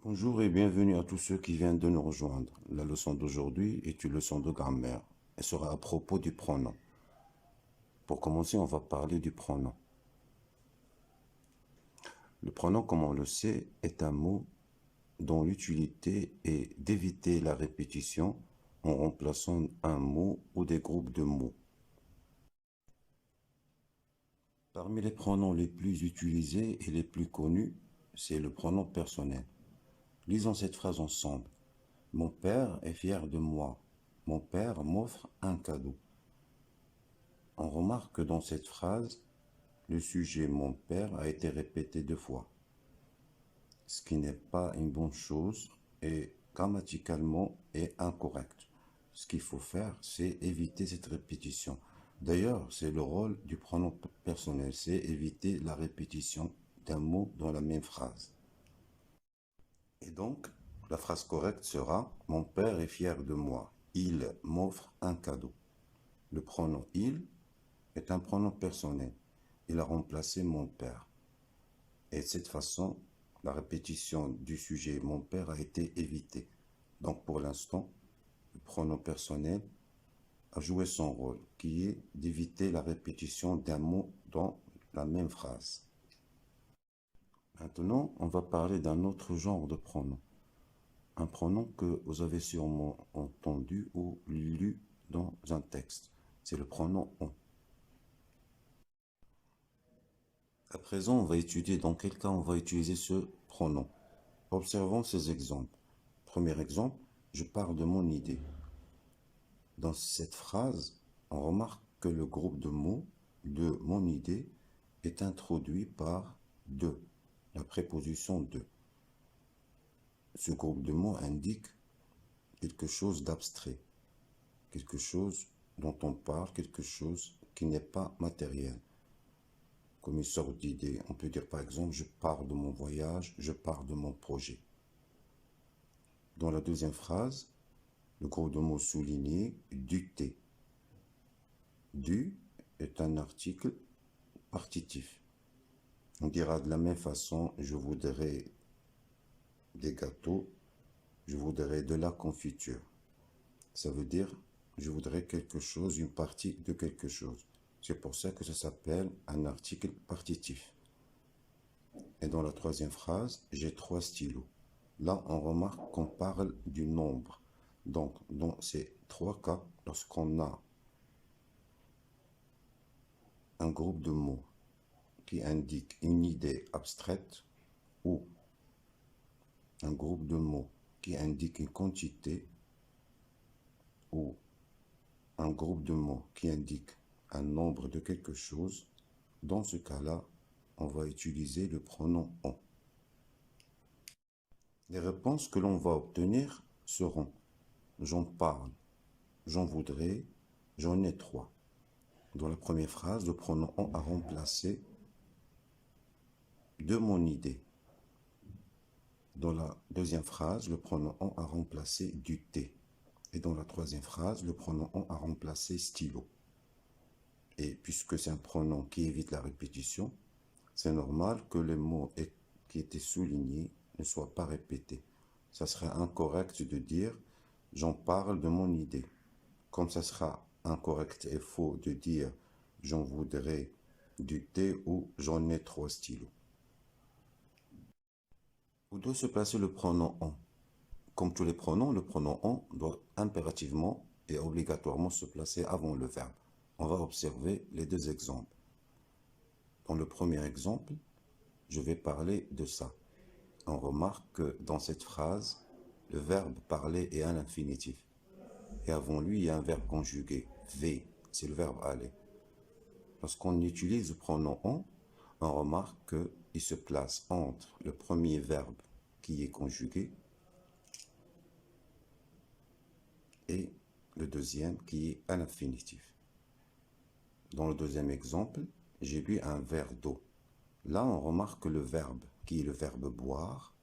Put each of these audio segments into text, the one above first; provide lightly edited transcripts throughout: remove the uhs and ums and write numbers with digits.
Bonjour et bienvenue à tous ceux qui viennent de nous rejoindre. La leçon d'aujourd'hui est une leçon de grammaire et sera à propos du pronom. Pour commencer, on va parler du pronom. Le pronom, comme on le sait, est un mot dont l'utilité est d'éviter la répétition en remplaçant un mot ou des groupes de mots. Parmi les pronoms les plus utilisés et les plus connus, c'est le pronom personnel. Lisons cette phrase ensemble. Mon père est fier de moi. Mon père m'offre un cadeau. On remarque que dans cette phrase, le sujet mon père a été répété deux fois, ce qui n'est pas une bonne chose et grammaticalement est incorrect. Ce qu'il faut faire, c'est éviter cette répétition. D'ailleurs, c'est le rôle du pronom personnel, c'est éviter la répétition d'un mot dans la même phrase. Et donc, la phrase correcte sera « Mon père est fier de moi. Il m'offre un cadeau ». Le pronom « il » est un pronom personnel. Il a remplacé mon père. Et de cette façon, la répétition du sujet mon père a été évitée. Donc pour l'instant, le pronom personnel a joué son rôle, qui est d'éviter la répétition d'un mot dans la même phrase. Maintenant, on va parler d'un autre genre de pronom. Un pronom que vous avez sûrement entendu ou lu dans un texte. C'est le pronom on. À présent, on va étudier dans quel cas on va utiliser ce pronom. Observons ces exemples. Premier exemple, je parle de mon idée. Dans cette phrase, on remarque que le groupe de mots de mon idée est introduit par de, la préposition de. Ce groupe de mots indique quelque chose d'abstrait, quelque chose dont on parle, quelque chose qui n'est pas matériel. Comme une sorte d'idée. On peut dire par exemple, je parle de mon voyage, je parle de mon projet. Dans la deuxième phrase, le groupe de mots souligné, du thé. Du est un article partitif. On dira de la même façon, je voudrais des gâteaux, je voudrais de la confiture. Ça veut dire, je voudrais quelque chose, une partie de quelque chose. C'est pour ça que ça s'appelle un article partitif. Et dans la troisième phrase, j'ai 3 stylos. Là, on remarque qu'on parle du nombre. Donc, dans ces 3 cas, lorsqu'on a un groupe de mots qui indique une idée abstraite ou un groupe de mots qui indique une quantité ou un groupe de mots qui indique un nombre de quelque chose, dans ce cas-là, on va utiliser le pronom on. Les réponses que l'on va obtenir seront j'en parle, j'en voudrais, j'en ai 3. Dans la première phrase, le pronom on a remplacé de mon idée. Dans la deuxième phrase, le pronom on a remplacé du thé. Et dans la troisième phrase, le pronom on a remplacé stylo. Et puisque c'est un pronom qui évite la répétition, c'est normal que les mots qui étaient soulignés ne soient pas répétés. Ça serait incorrect de dire j'en parle de mon idée. Comme ça sera incorrect et faux de dire j'en voudrais du thé ou j'en ai 3 stylos. Où doit se placer le pronom on? Comme tous les pronoms, le pronom on doit impérativement et obligatoirement se placer avant le verbe. On va observer les deux exemples. Dans le premier exemple, je vais parler de ça. On remarque que dans cette phrase, le verbe parler est à l'infinitif. Et avant lui, il y a un verbe conjugué, v, c'est le verbe aller. Lorsqu'on utilise le pronom on remarque qu'il se place entre le premier verbe qui est conjugué et le deuxième qui est à l'infinitif. Dans le deuxième exemple, j'ai bu un verre d'eau. Là, on remarque que le verbe, qui est le verbe boire,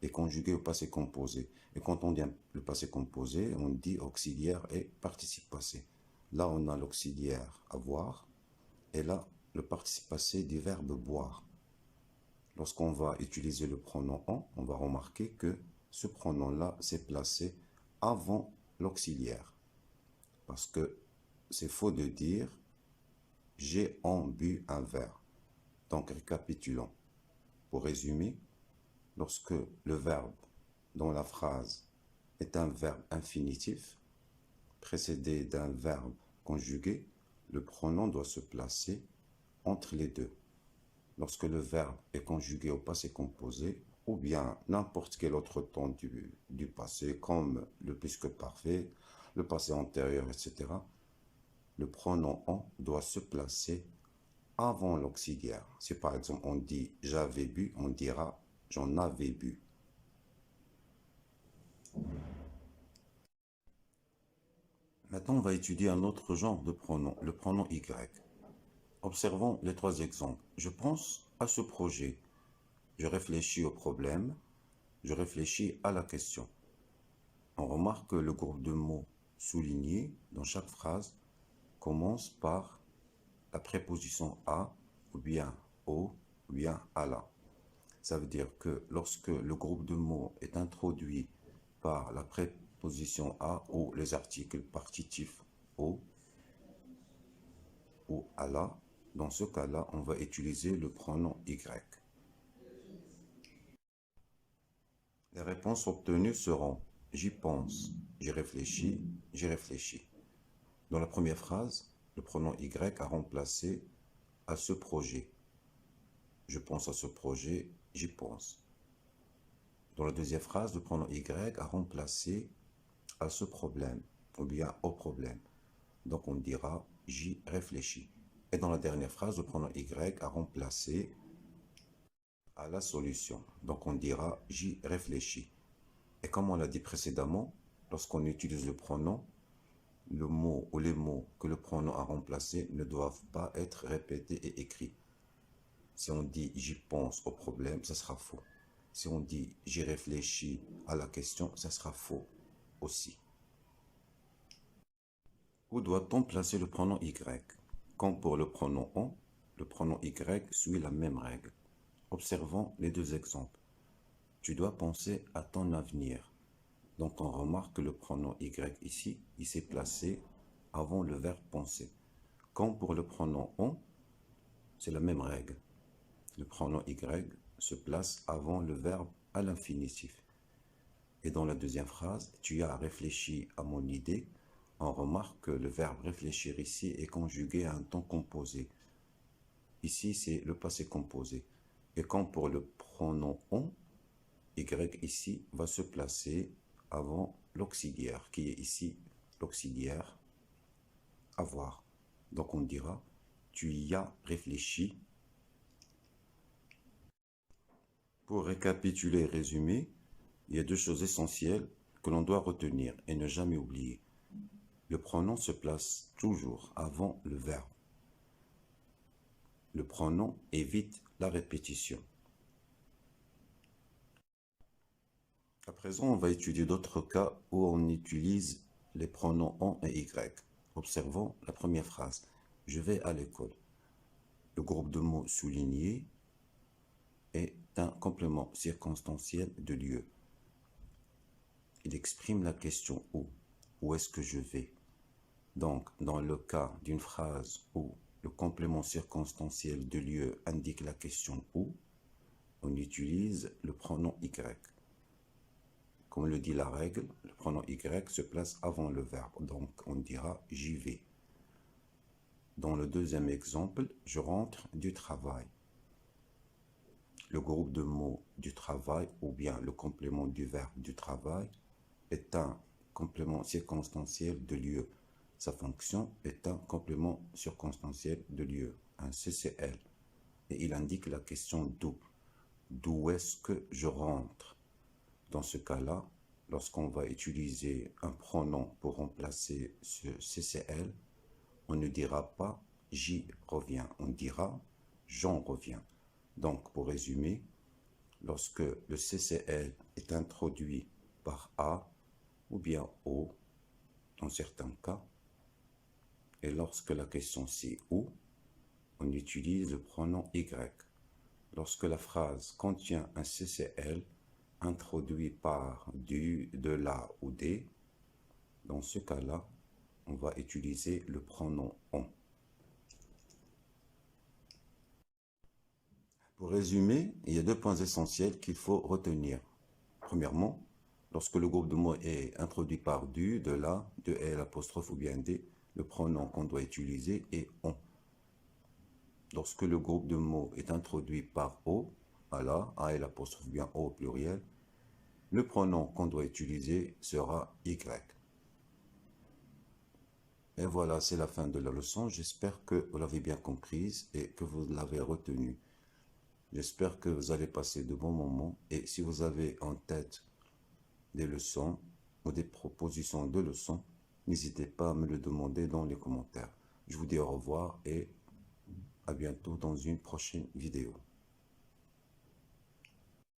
est conjugué au passé composé. Et quand on dit le passé composé, on dit auxiliaire et participe passé. Là, on a l'auxiliaire avoir et là, le participe passé du verbe boire. Lorsqu'on va utiliser le pronom on va remarquer que ce pronom-là s'est placé avant l'auxiliaire. Parce que c'est faux de dire j'ai en bu un verre. Donc récapitulons. Pour résumer, lorsque le verbe dans la phrase est un verbe infinitif, précédé d'un verbe conjugué, le pronom doit se placer entre les deux. Lorsque le verbe est conjugué au passé composé, ou bien n'importe quel autre temps du passé, comme le plus que parfait, le passé antérieur, etc., le pronom on doit se placer avant l'auxiliaire. Si par exemple on dit j'avais bu, on dira j'en avais bu. Maintenant, on va étudier un autre genre de pronom, le pronom Y. Observons les trois exemples. Je pense à ce projet. Je réfléchis au problème. Je réfléchis à la question. On remarque que le groupe de mots soulignés dans chaque phrase commence par la préposition à, ou bien au, ou bien à la. Ça veut dire que lorsque le groupe de mots est introduit par la préposition à ou les articles partitifs au ou à la, dans ce cas-là, on va utiliser le pronom Y. Les réponses obtenues seront j'y pense, j'y réfléchis, j'y réfléchis. Dans la première phrase, le pronom Y a remplacé à ce projet. Je pense à ce projet, j'y pense. Dans la deuxième phrase, le pronom Y a remplacé à ce problème ou bien au problème. Donc on dira j'y réfléchis. Et dans la dernière phrase, le pronom Y a remplacé à la solution. Donc on dira j'y réfléchis. Et comme on l'a dit précédemment, lorsqu'on utilise le pronom, le mot ou les mots que le pronom a remplacés ne doivent pas être répétés et écrits. Si on dit j'y pense au problème, ça sera faux. Si on dit j'y réfléchis à la question, ça sera faux aussi. Où doit-on placer le pronom Y? Comme pour le pronom on, le pronom Y suit la même règle. Observons les deux exemples. Tu dois penser à ton avenir. Donc on remarque que le pronom Y ici, il s'est placé avant le verbe penser. Comme pour le pronom on, c'est la même règle. Le pronom Y se place avant le verbe à l'infinitif. Et dans la deuxième phrase, tu as réfléchi à mon idée. On remarque que le verbe réfléchir ici est conjugué à un temps composé. Ici, c'est le passé composé. Et comme pour le pronom on, Y ici va se placer avant l'auxiliaire, qui est ici l'auxiliaire avoir. Donc on dira, tu y as réfléchi. Pour récapituler et résumer, il y a deux choses essentielles que l'on doit retenir et ne jamais oublier. Le pronom se place toujours avant le verbe. Le pronom évite la répétition. À présent, on va étudier d'autres cas où on utilise les pronoms on et y. Observons la première phrase. Je vais à l'école. Le groupe de mots souligné est un complément circonstanciel de lieu. Il exprime la question où. Où est-ce que je vais? Donc, dans le cas d'une phrase où le complément circonstanciel de lieu indique la question où, on utilise le pronom y. Comme le dit la règle, le pronom y se place avant le verbe, donc on dira j'y vais. Dans le deuxième exemple, je rentre du travail. Le groupe de mots du travail ou bien le complément du verbe du travail est un complément circonstanciel de lieu. Sa fonction est un complément circonstanciel de lieu, un CCL. Et il indique la question d'où. D'où est-ce que je rentre? Dans ce cas-là, lorsqu'on va utiliser un pronom pour remplacer ce CCL, on ne dira pas j'y reviens, on dira j'en reviens. Donc, pour résumer, lorsque le CCL est introduit par A ou bien O, dans certains cas, et lorsque la question c'est où, on utilise le pronom Y. Lorsque la phrase contient un CCL introduit par du, de, la ou des, dans ce cas-là, on va utiliser le pronom on. Pour résumer, il y a deux points essentiels qu'il faut retenir. Premièrement, lorsque le groupe de mots est introduit par du, de, la, de, et l'apostrophe ou bien des, le pronom qu'on doit utiliser est on. Lorsque le groupe de mots est introduit par o, a et l'apostrophe bien o au pluriel, le pronom qu'on doit utiliser sera y. Et voilà, c'est la fin de la leçon. J'espère que vous l'avez bien comprise et que vous l'avez retenue. J'espère que vous allez passer de bons moments. Et si vous avez en tête des leçons ou des propositions de leçons, n'hésitez pas à me le demander dans les commentaires. Je vous dis au revoir et à bientôt dans une prochaine vidéo.